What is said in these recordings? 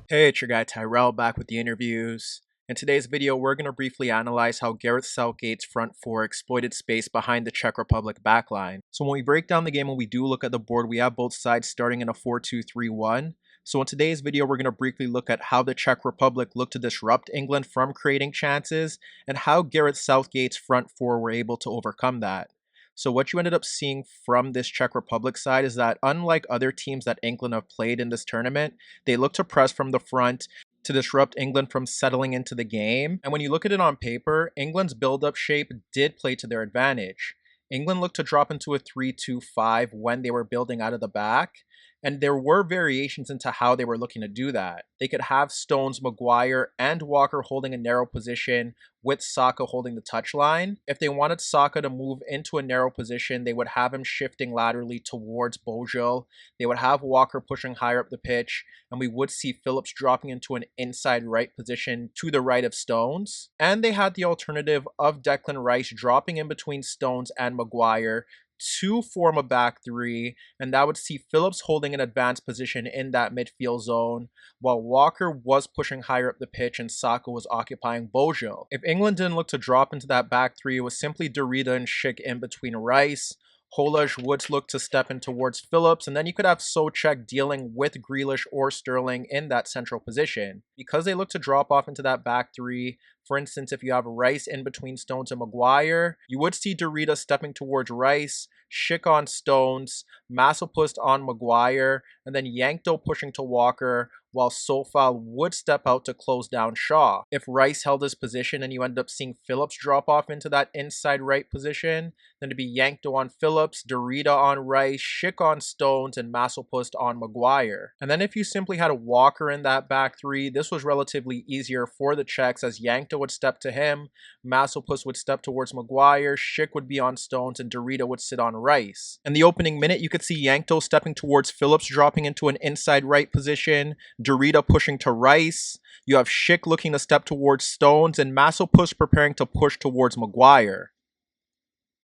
Hey, it's your guy Tyrrell back with the interviews. In today's video, we're going to briefly analyze how Gareth Southgate's front four exploited space behind the Czech Republic backline. So when we break down the game and we do look at the board, we have both sides starting in a 4-2-3-1. So in today's video, we're going to briefly look at how the Czech Republic looked to disrupt England from creating chances and how Gareth Southgate's front four were able to overcome that. So what you ended up seeing from this Czech Republic side is that unlike other teams that England have played in this tournament, they look to press from the front to disrupt England from settling into the game. And when you look at it on paper, England's build-up shape did play to their advantage. England looked to drop into a 3-2-5 when they were building out of the back. And there were variations into how they were looking to do that. They could have Stones, Maguire, and Walker holding a narrow position with Saka holding the touchline. If they wanted Saka to move into a narrow position, they would have him shifting laterally towards Bojan. They would have Walker pushing higher up the pitch, and we would see Phillips dropping into an inside right position to the right of Stones. And they had the alternative of Declan Rice dropping in between Stones and Maguire to form a back three, and that would see Phillips holding an advanced position in that midfield zone, while Walker was pushing higher up the pitch and Saka was occupying Bojan. If England didn't look to drop into that back three, it was simply Derrida and Schick in between Rice. Holaj would look to step in towards Phillips, and then you could have Souček dealing with Grealish or Sterling in that central position. Because they look to drop off into that back three, for instance, if you have Rice in between Stones and Maguire, you would see Derrida stepping towards Rice, Schick on Stones, Masopust on Maguire, and then Yankto pushing to Walker, while Sofal would step out to close down Shaw. If Rice held his position and you end up seeing Phillips drop off into that inside right position, then it'd be Yankto on Phillips, Derrida on Rice, Schick on Stones, and Masopust on Maguire. And then if you simply had a Walker in that back three, this was relatively easier for the Czechs as Yankto would step to him, Masopust would step towards Maguire, Schick would be on Stones, and Derrida would sit on Rice. In the opening minute, you could see Yankto stepping towards Phillips, dropping into an inside right position, Derrida pushing to Rice. You have Schick looking to step towards Stones, and Masopust preparing to push towards Maguire.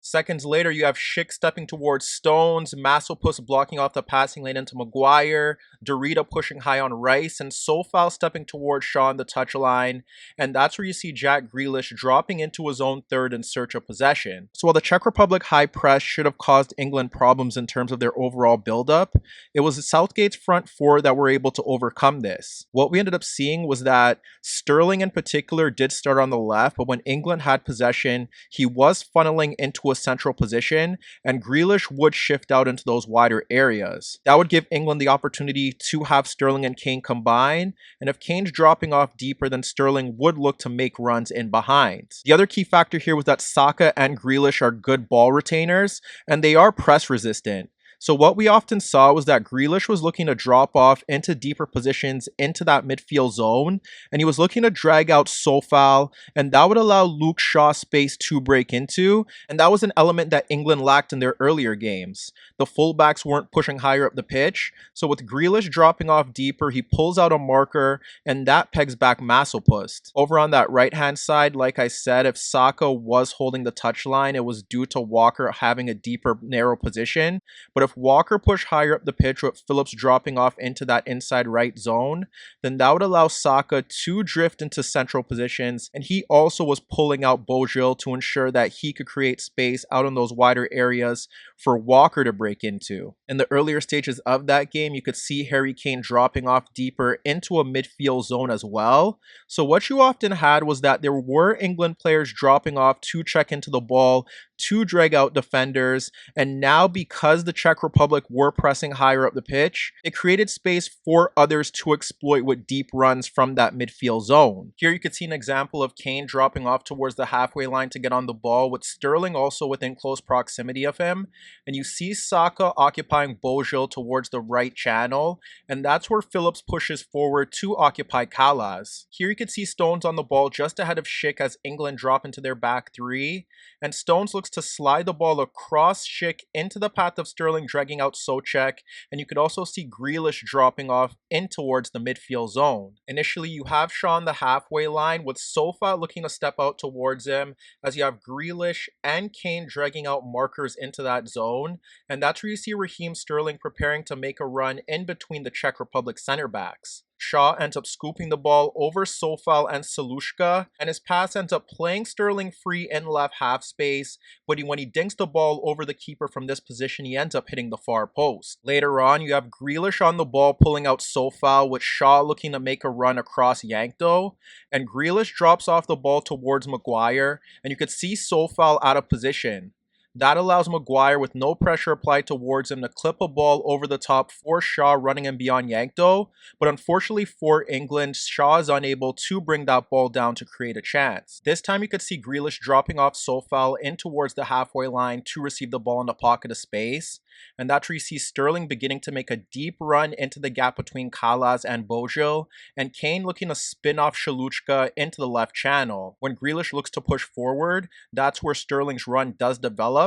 Seconds later, you have Schick stepping towards Stones, Masopust blocking off the passing lane into Maguire, Derrida pushing high on Rice, and Sofal stepping towards Shaw on the touchline. And that's where you see Jack Grealish dropping into his own third in search of possession. So while the Czech Republic high press should have caused England problems in terms of their overall build-up, it was Southgate's front four that were able to overcome this. What we ended up seeing was that Sterling in particular did start on the left, but when England had possession, he was funneling into a central position, and Grealish would shift out into those wider areas. That would give England the opportunity to have Sterling and Kane combine, and if Kane's dropping off deeper, then Sterling would look to make runs in behind. The other key factor here was that Saka and Grealish are good ball retainers, and they are press resistant. So what we often saw was that Grealish was looking to drop off into deeper positions into that midfield zone, and he was looking to drag out Sofal, and that would allow Luke Shaw space to break into, and that was an element that England lacked in their earlier games. The fullbacks weren't pushing higher up the pitch, so with Grealish dropping off deeper, he pulls out a marker, and that pegs back Masopust. Over on that right-hand side, like I said, if Saka was holding the touchline, it was due to Walker having a deeper, narrow position, but if Walker pushed higher up the pitch with Phillips dropping off into that inside right zone, then that would allow Saka to drift into central positions, and he also was pulling out Bojan to ensure that he could create space out in those wider areas for Walker to break into. In the earlier stages of that game, you could see Harry Kane dropping off deeper into a midfield zone as well. So what you often had was that there were England players dropping off to check into the ball, to drag out defenders, and now because the Czech Republic were pressing higher up the pitch, it created space for others to exploit with deep runs from that midfield zone. Here you could see an example of Kane dropping off towards the halfway line to get on the ball, with Sterling also within close proximity of him, and you see Saka occupying Bojan towards the right channel, and that's where Phillips pushes forward to occupy Kalas. Here you could see Stones on the ball just ahead of Schick as England drop into their back three, and Stones looks to slide the ball across Schick into the path of Sterling, dragging out Souček, and you could also see Grealish dropping off in towards the midfield zone. Initially, you have Shaw on the halfway line, with Sofal looking to step out towards him, as you have Grealish and Kane dragging out markers into that zone, and that's where you see Raheem Sterling preparing to make a run in between the Czech Republic center backs. Shaw ends up scooping the ball over Sofal and Salushka, and his pass ends up playing Sterling free in left half space, but when he dinks the ball over the keeper from this position, he ends up hitting the far post. Later on, you have Grealish on the ball pulling out Sofal, with Shaw looking to make a run across Yankto, and Grealish drops off the ball towards Maguire, and you could see Sofal out of position. That allows Maguire, with no pressure applied towards him, to clip a ball over the top for Shaw running in beyond Yankto, but unfortunately for England, Shaw is unable to bring that ball down to create a chance. This time you could see Grealish dropping off Sofal in towards the halfway line to receive the ball in the pocket of space, and that's where you see Sterling beginning to make a deep run into the gap between Kalas and Bojo, and Kane looking to spin off Shaluchka into the left channel. When Grealish looks to push forward, that's where Sterling's run does develop,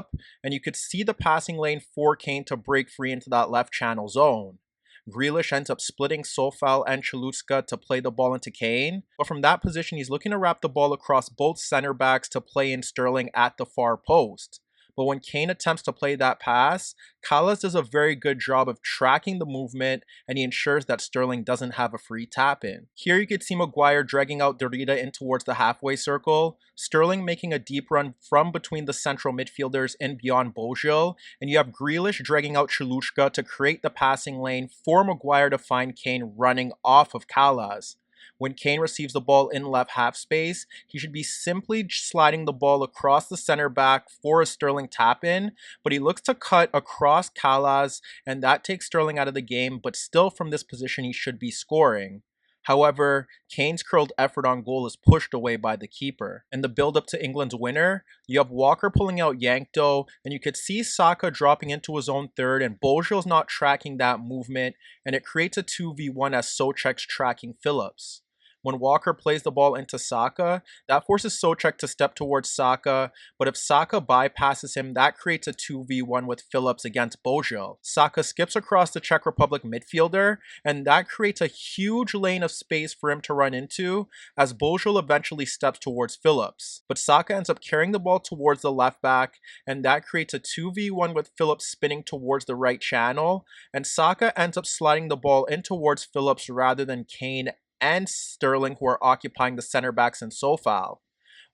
and you could see the passing lane for Kane to break free into that left channel zone. Grealish ends up splitting Sofal and Chalutska to play the ball into Kane, but from that position he's looking to wrap the ball across both center backs to play in Sterling at the far post. But when Kane attempts to play that pass, Kalas does a very good job of tracking the movement, and he ensures that Sterling doesn't have a free tap in. Here you could see Maguire dragging out Derrida in towards the halfway circle, Sterling making a deep run from between the central midfielders and beyond Bojo, and you have Grealish dragging out Chalushka to create the passing lane for Maguire to find Kane running off of Kalas. When Kane receives the ball in left half space, he should be simply sliding the ball across the center back for a Sterling tap in, but he looks to cut across Kalas, and that takes Sterling out of the game, but still from this position he should be scoring. However, Kane's curled effort on goal is pushed away by the keeper. In the build-up to England's winner, you have Walker pulling out Yankto, and you could see Saka dropping into his own third, and Bojo's not tracking that movement, and it creates a 2v1 as Souček's tracking Phillips. When Walker plays the ball into Saka, that forces Souček to step towards Saka, but if Saka bypasses him, that creates a 2v1 with Phillips against Bojo. Saka skips across the Czech Republic midfielder, and that creates a huge lane of space for him to run into, as Bojo eventually steps towards Phillips. But Saka ends up carrying the ball towards the left back, and that creates a 2v1 with Phillips spinning towards the right channel, and Saka ends up sliding the ball in towards Phillips rather than Kane and Sterling, who are occupying the center backs in Sofal.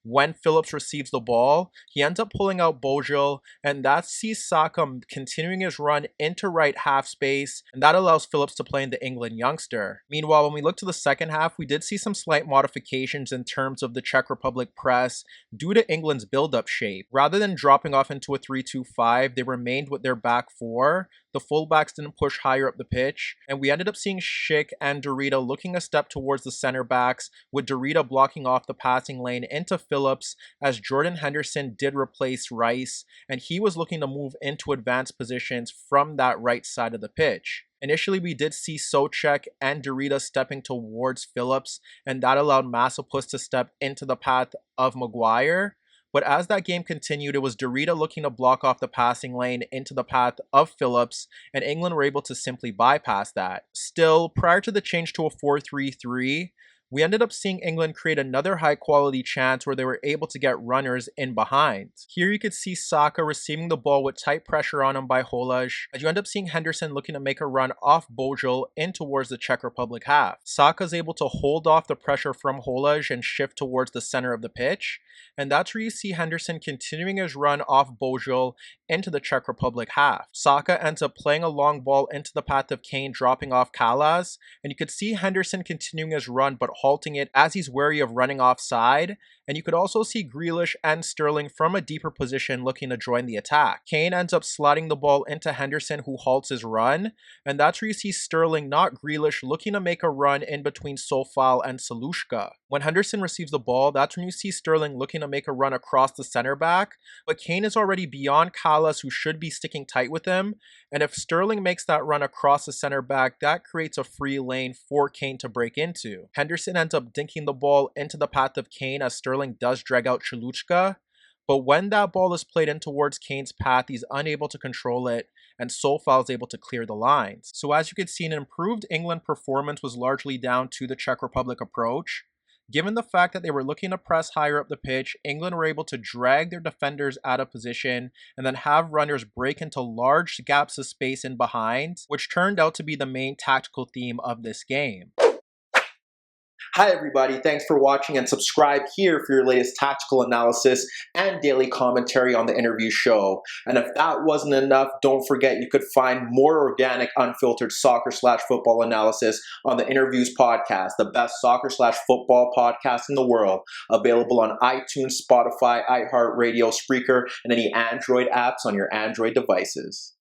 When Phillips receives the ball, he ends up pulling out Bojo, and that sees Saka continuing his run into right half space, and that allows Phillips to play in the England youngster. Meanwhile, when we look to the second half, we did see some slight modifications in terms of the Czech Republic press due to England's build-up shape. Rather than dropping off into a 3-2-5, they remained with their back four. The fullbacks didn't push higher up the pitch, and we ended up seeing Schick and Derrida looking a step towards the center backs, with Derrida blocking off the passing lane into Phillips, as Jordan Henderson did replace Rice, and he was looking to move into advanced positions from that right side of the pitch. Initially, we did see Souček and Derrida stepping towards Phillips, and that allowed Masopust to step into the path of Maguire. But as that game continued, it was Derrida looking to block off the passing lane into the path of Phillips, and England were able to simply bypass that. Still, prior to the change to a 4-3-3, we ended up seeing England create another high-quality chance where they were able to get runners in behind. Here you could see Saka receiving the ball with tight pressure on him by Holaj, as you end up seeing Henderson looking to make a run off Bojo in towards the Czech Republic half. Saka is able to hold off the pressure from Holaj and shift towards the center of the pitch, and that's where you see Henderson continuing his run off Bojo into the Czech Republic half. Saka ends up playing a long ball into the path of Kane, dropping off Kalas, and you could see Henderson continuing his run but halting it as he's wary of running offside, and you could also see Grealish and Sterling from a deeper position looking to join the attack. Kane ends up sliding the ball into Henderson, who halts his run, and that's where you see Sterling, not Grealish, looking to make a run in between Sofal and Salushka. When Henderson receives the ball, that's when you see Sterling looking to make a run across the center back, but Kane is already beyond Kalas, who should be sticking tight with him, and if Sterling makes that run across the center back, that creates a free lane for Kane to break into. Henderson ends up dinking the ball into the path of Kane as Sterling does drag out Chaluchka, but when that ball is played in towards Kane's path, he's unable to control it, and Sofal is able to clear the lines. So as you could see, an improved England performance was largely down to the Czech Republic approach. Given the fact that they were looking to press higher up the pitch, England were able to drag their defenders out of position and then have runners break into large gaps of space in behind, which turned out to be the main tactical theme of this game. Hi everybody, thanks for watching and subscribe here for your latest tactical analysis and daily commentary on the InnerViews show. And if that wasn't enough, don't forget you could find more organic, unfiltered soccer/football analysis on the InnerViews podcast, the best soccer/football podcast in the world, available on iTunes, Spotify, iHeartRadio, Spreaker, and any Android apps on your Android devices.